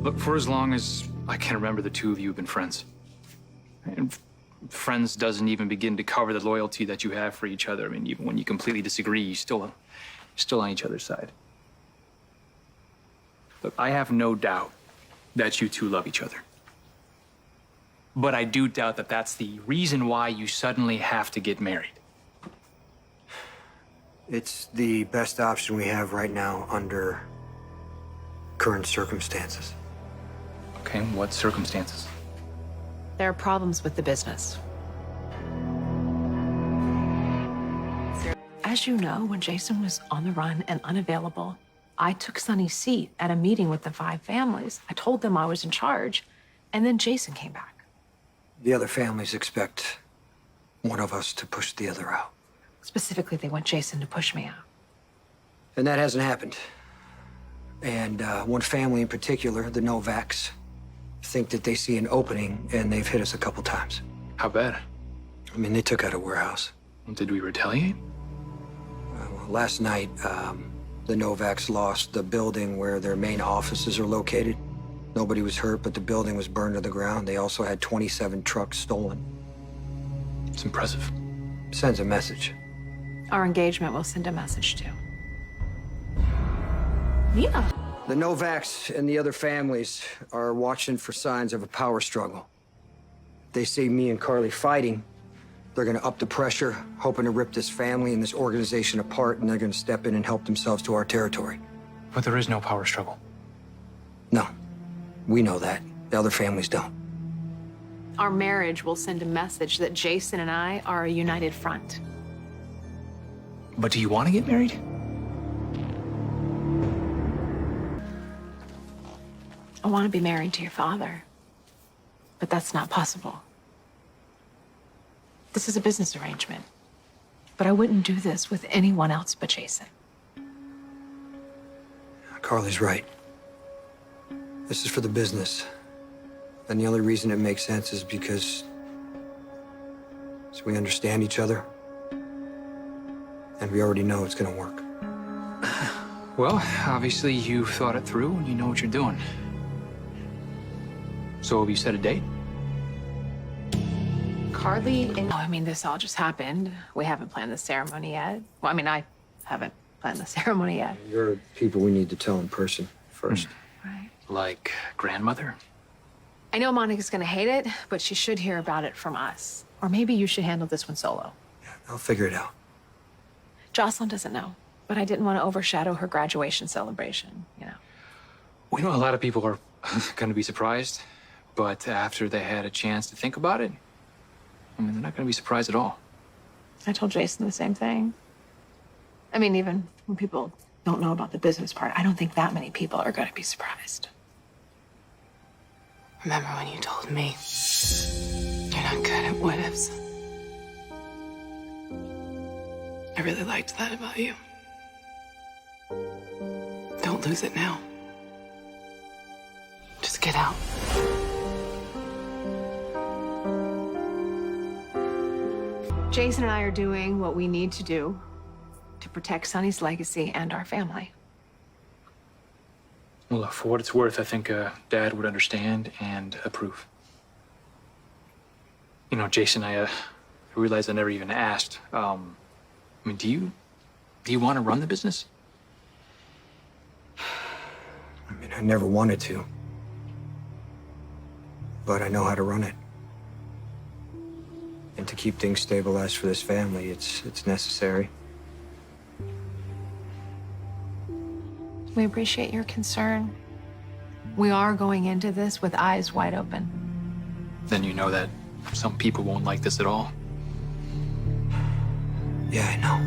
Look, for as long as I can remember, the two of you have been friends. And friends doesn't even begin to cover the loyalty that you have for each other. I mean, even when you completely disagree, you're still on each other's side. Look, I have no doubt that you two love each other. But I do doubt that that's the reason why you suddenly have to get married. It's the best option we have right now under current circumstances. Okay, what circumstances? There are problems with the business. As you know, when Jason was on the run and unavailable, I took Sonny's seat at a meeting with the 5 families. I told them I was in charge, and then Jason came back. The other families expect one of us to push the other out. Specifically, they want Jason to push me out. And that hasn't happened. And one family in particular, the Novaks, think that they see an opening, and they've hit us a couple times. How bad? I mean, they took out a warehouse. Did we retaliate? Well, last night, the Novaks lost the building where their main offices are located. Nobody was hurt, but the building was burned to the ground. They also had 27 trucks stolen. It's impressive. Sends a message. Our engagement will send a message too. Nina. The Novaks and the other families are watching for signs of a power struggle. They see me and Carly fighting. They're gonna up the pressure, hoping to rip this family and this organization apart, and they're gonna step in and help themselves to our territory. But there is no power struggle. No, we know that. The other families don't. Our marriage will send a message that Jason and I are a united front. But do you want to get married? I want to be married to your father, but that's not possible. This is a business arrangement, but I wouldn't do this with anyone else but Jason. Carly's right. This is for the business. And the only reason it makes sense is because we understand each other. And we already know it's gonna work. Well, obviously you've thought it through and you know what you're doing. So have you set a date? Carly and... Oh, I mean, this all just happened. We haven't planned the ceremony yet. Well, I mean, I haven't planned the ceremony yet. You're people we need to tell in person first. Right. Like grandmother? I know Monica's gonna hate it, but she should hear about it from us. Or maybe you should handle this one solo. Yeah, I'll figure it out. Jocelyn doesn't know, but I didn't want to overshadow her graduation celebration, you know. We know a lot of people are going to be surprised, but after they had a chance to think about it, I mean, they're not going to be surprised at all. I told Jason the same thing. I mean, even when people don't know about the business part, I don't think that many people are going to be surprised. Remember when you told me you're not good at what ifs? I really liked that about you. Don't lose it now. Just get out. Jason and I are doing what we need to do to protect Sonny's legacy and our family. Well, look, for what it's worth, I think Dad would understand and approve. You know, Jason, I realized I never even asked. I mean, do you want to run the business? I mean, I never wanted to. But I know how to run it. And to keep things stabilized for this family, it's necessary. We appreciate your concern. We are going into this with eyes wide open. Then you know that some people won't like this at all. Yeah, I know.